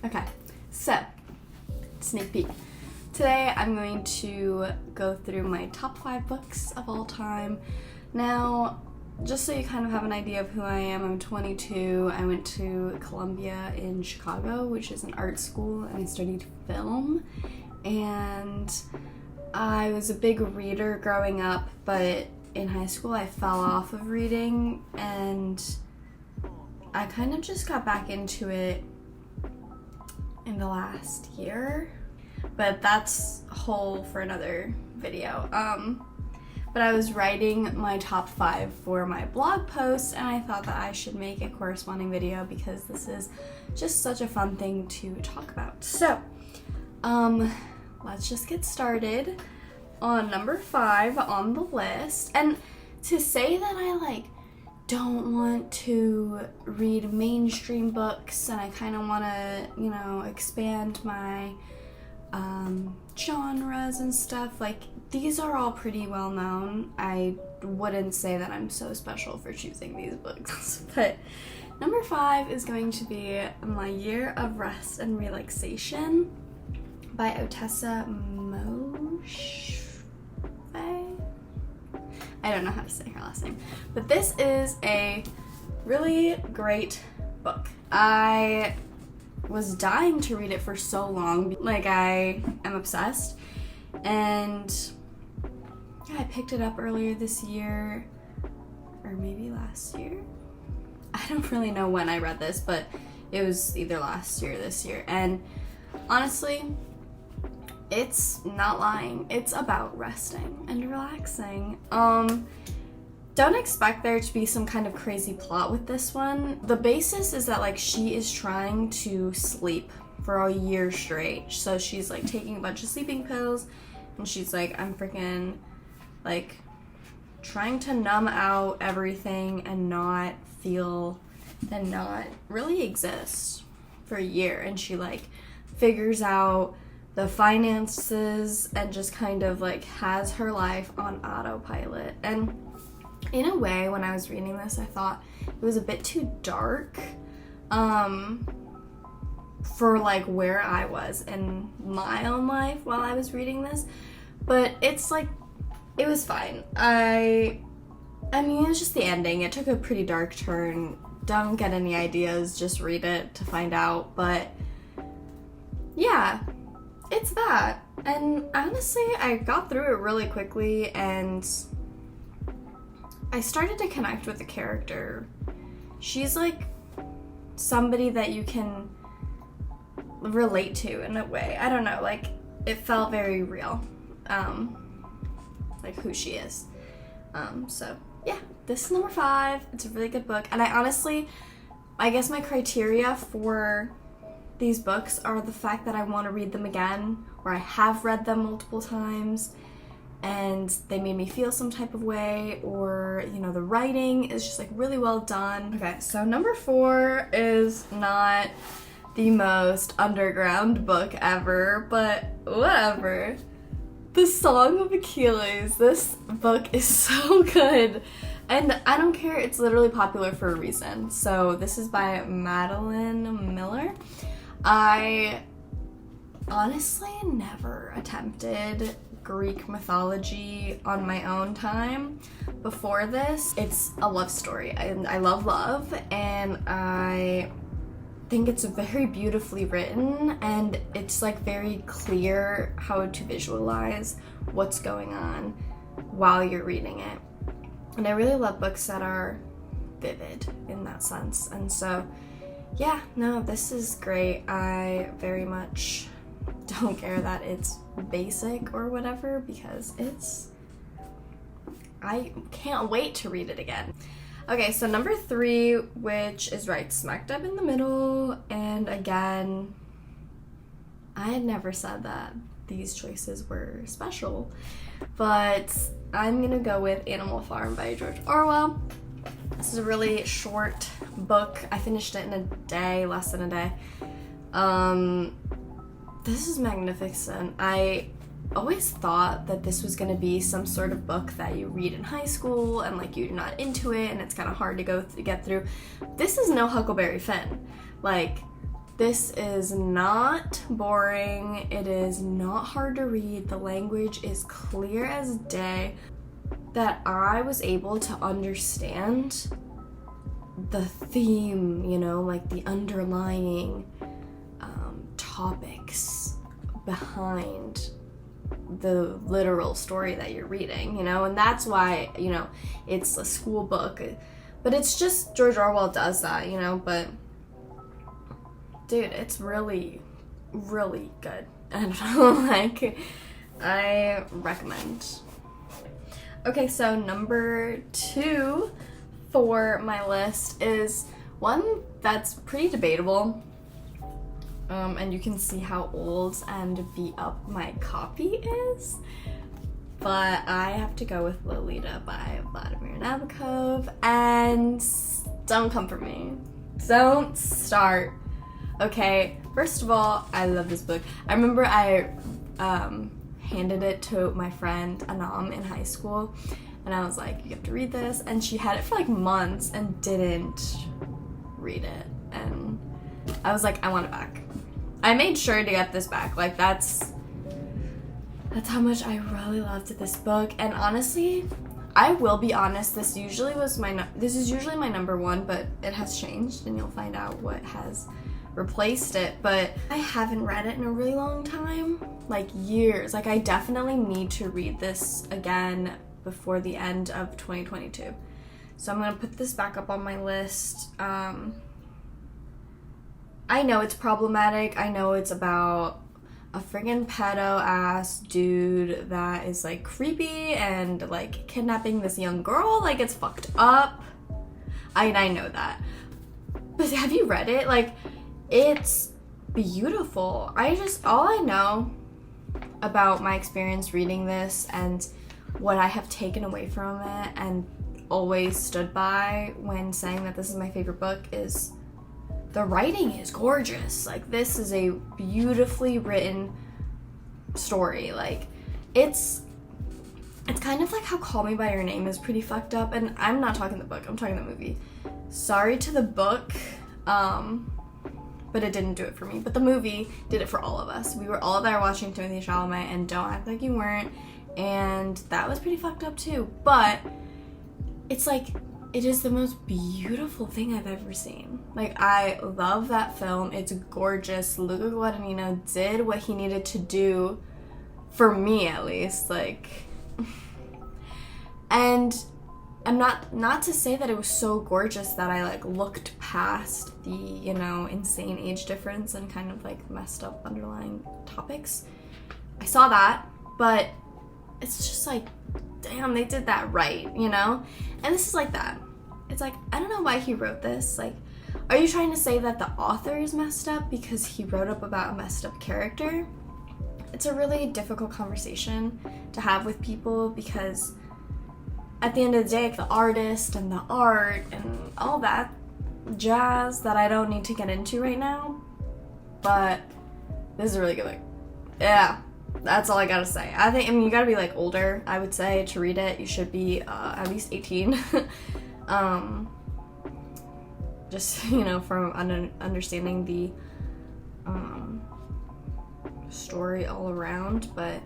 Okay, so sneak peek. Today I'm going to go through my top 5 books of all time. Now, just so you kind of have an idea of who I am, I'm 22. I went to Columbia in Chicago, which is an art school, and I studied film. And I was a big reader growing up, but in high school I fell off of reading, and I kind of just got back into it in the last year. But that's whole for another video. But I was writing my top 5 for my blog post, and I thought that I should make a corresponding video because this is just such a fun thing to talk about. So, let's just get started on number 5 on the list. And to say that I don't want to read mainstream books and I kind of want to, expand my genres and stuff, these are all pretty well known. I wouldn't say that I'm so special for choosing these books. But number 5 is going to be My Year of Rest and Relaxation by Otessa Moshfegh. I don't know how to say her last name. But this is a really great book. I was dying to read it for so long. I am obsessed. And yeah, I picked it up earlier this year, or maybe last year. I don't really know when I read this, but it was either last year or this year. And honestly, it's not lying. It's about resting and relaxing. Don't expect there to be some kind of crazy plot with this one. The basis is that she is trying to sleep for a year straight. So she's taking a bunch of sleeping pills, and she's I'm freaking trying to numb out everything and not feel and not really exist for a year. And she figures out the finances and just kind of has her life on autopilot. And in a way, when I was reading this, I thought it was a bit too dark for where I was in my own life while I was reading this. But it's it was fine. I mean, it was just the ending. It took a pretty dark turn. Don't get any ideas, just read it to find out. But yeah, it's that. And honestly, I got through it really quickly, and I started to connect with the character. She's somebody that you can relate to in a way. I don't know, it felt very real, who she is. So yeah, this is number 5. It's a really good book, and I guess my criteria for these books are the fact that I want to read them again, or I have read them multiple times and they made me feel some type of way, or the writing is just really well done. Okay, so number 4 is not the most underground book ever, but whatever. The Song of Achilles. This book is so good, and I don't care, it's literally popular for a reason. So this is by Madeline Miller. I honestly never attempted Greek mythology on my own time before this. It's a love story, and I love love, and I think it's very beautifully written, and it's very clear how to visualize what's going on while you're reading it. And I really love books that are vivid in that sense. And so yeah, no, this is great. I very much don't care that it's basic or whatever, because I can't wait to read it again. Okay, so number 3, which is right smack dab in the middle, and again, I had never said that these choices were special, but I'm gonna go with Animal Farm by George Orwell. This is a really short book. I finished it in a day, less than a day. This is magnificent. I always thought that this was going to be some sort of book that you read in high school and like you're not into it and it's kind of hard to get through. This is no Huckleberry Finn. Like, This is not boring. It is not hard to read. The language is clear as day. That I was able to understand the theme, you know, like the underlying topics behind the literal story that you're reading, you know, and that's why, you know, it's a school book, but it's just George Orwell does that, you know, but dude, it's really, really good. I don't know, like, I recommend. Okay, so number 2 for my list is one that's pretty debatable. And you can see how old and beat up my copy is. But I have to go with Lolita by Vladimir Nabokov. And don't come for me. Don't start. Okay, first of all, I love this book. I remember I handed it to my friend Anam in high school. And I was like, you have to read this. And she had it for like months and didn't read it. And I was like, I want it back. I made sure to get this back. Like, that's how much I really loved this book. And honestly, I will be honest, this is usually my number 1, but it has changed and you'll find out what has replaced it. But I haven't read it in a really long time, like years. Like, I definitely need to read this again before the end of 2022. So I'm gonna put this back up on my list. I know it's problematic. I know it's about a friggin' pedo-ass dude that is, like, creepy and, like, kidnapping this young girl. Like, it's fucked up. I know that. But have you read it? Like, it's beautiful. All I know about my experience reading this and what I have taken away from it and always stood by when saying that this is my favorite book is the writing is gorgeous. Like, this is a beautifully written story. Like, it's kind of like how Call Me By Your Name is pretty fucked up, and I'm not talking the book, I'm talking the movie. Sorry to the book, but it didn't do it for me. But the movie did it for all of us. We were all there watching Timothée Chalamet, and don't act like you weren't, and that was pretty fucked up too. But it's like, it is the most beautiful thing I've ever seen. Like, I love that film. It's gorgeous. Luca Guadagnino did what he needed to do, for me at least. Like, and I'm not to say that it was so gorgeous that I, like, looked past the, you know, insane age difference and kind of, like, messed up underlying topics. I saw that, but it's just like, damn, they did that right, you know? And this is like that. It's like, I don't know why he wrote this. Like, are you trying to say that the author is messed up because he wrote up about a messed up character? It's a really difficult conversation to have with people because at the end of the day, the artist and the art and all that jazz that I don't need to get into right now, but this is a really good book. Yeah, that's all I gotta say. I mean, you gotta be, like, older, I would say, to read it. You should be at least 18. Just, you know, from understanding the story all around, but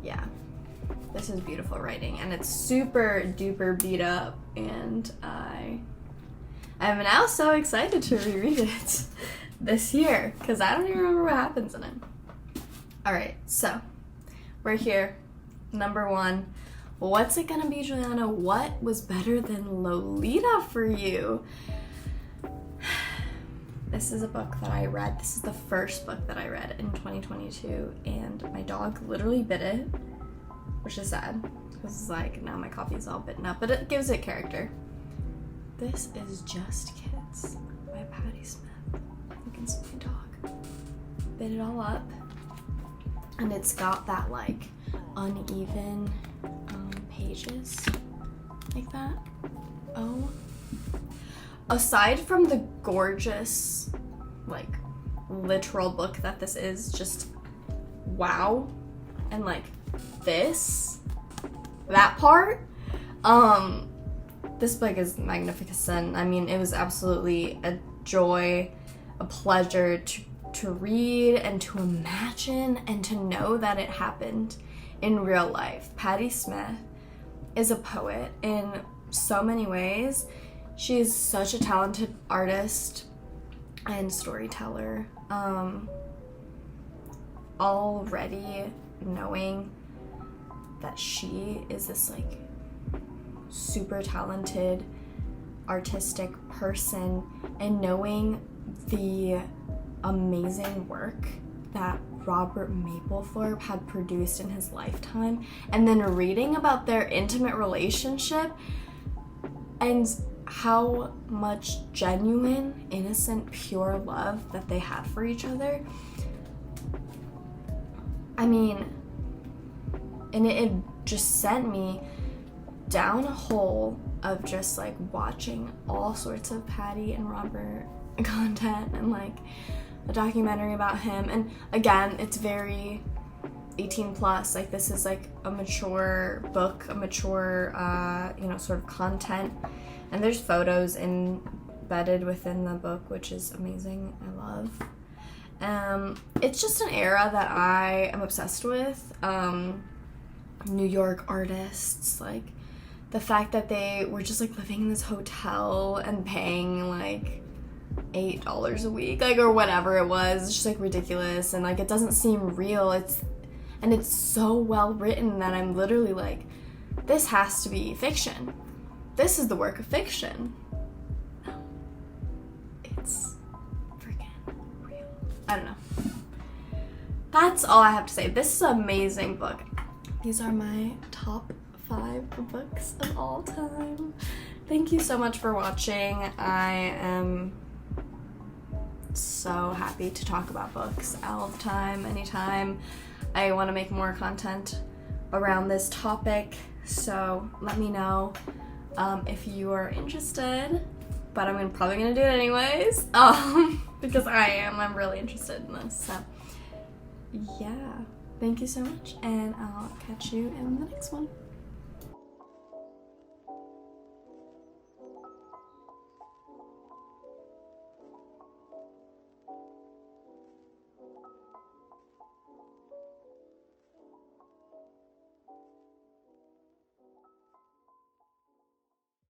yeah, this is beautiful writing, and it's super duper beat up, and I'm now so excited to reread it this year, because I don't even remember what happens in it. Alright, so we're here. Number 1. What's it gonna be, Juliana? What was better than Lolita for you? This is a book that I read. This is the first book that I read in 2022, and my dog literally bit it, which is sad, because it's like, now my copy is all bitten up, but it gives it character. This is Just Kids by Patti Smith. You can see my dog bit it all up, and it's got that, like, uneven pages like that. Oh, aside from the gorgeous, like, literal book that this is, just wow, and like that part, this book is magnificent. I mean, it was absolutely a joy a pleasure to read and to imagine and to know that it happened in real life. Patti Smith is a poet in so many ways. She is such a talented artist and storyteller. Already knowing that she is this like super talented artistic person, and knowing the amazing work that Robert Mapplethorpe had produced in his lifetime, and then reading about their intimate relationship and how much genuine, innocent, pure love that they had for each other. I mean, and it just sent me down a hole of just like watching all sorts of Patti and Robert content and like a documentary about him. And again, it's very 18 plus. Like, this is like a mature book, a mature, sort of content. And there's photos embedded within the book, which is amazing. I love. It's just an era that I am obsessed with. New York artists, like the fact that they were just like living in this hotel and paying like $8 a week, like, or whatever it was. It's just like ridiculous, and like it doesn't seem real. It's so well written that I'm literally like, this has to be fiction. This is the work of fiction. No, it's freaking real. I don't know. That's all I have to say. This is an amazing book. These are my top 5 books of all time. Thank you so much for watching. I am so happy to talk about books all the time, anytime. I want to make more content around this topic, so let me know if you are interested, but I'm probably gonna do it anyways, because I'm really interested in this. So yeah, thank you so much, and I'll catch you in the next one.